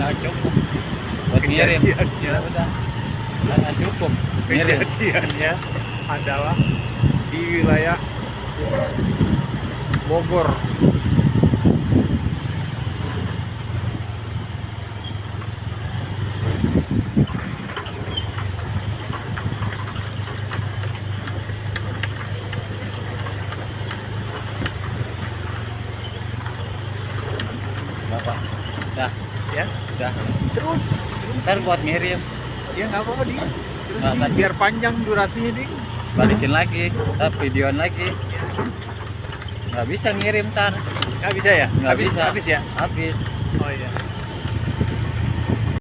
nggak cukup buat ngirim. Kejadiannya. Ya udah, nggak cukup ngirim. Kejadiannya adalah di wilayah Bogor. Bapak, dah, Ya, dah. terus Ntar buat ngirim, ya nggak apa-apa di. Terus Nggak, di, tadi. biar panjang durasinya di. balikin lagi, ntar videoan lagi. Nggak bisa ngirim ntar, Nggak bisa ya? Nggak habis, bisa. habis ya? habis. Oh iya.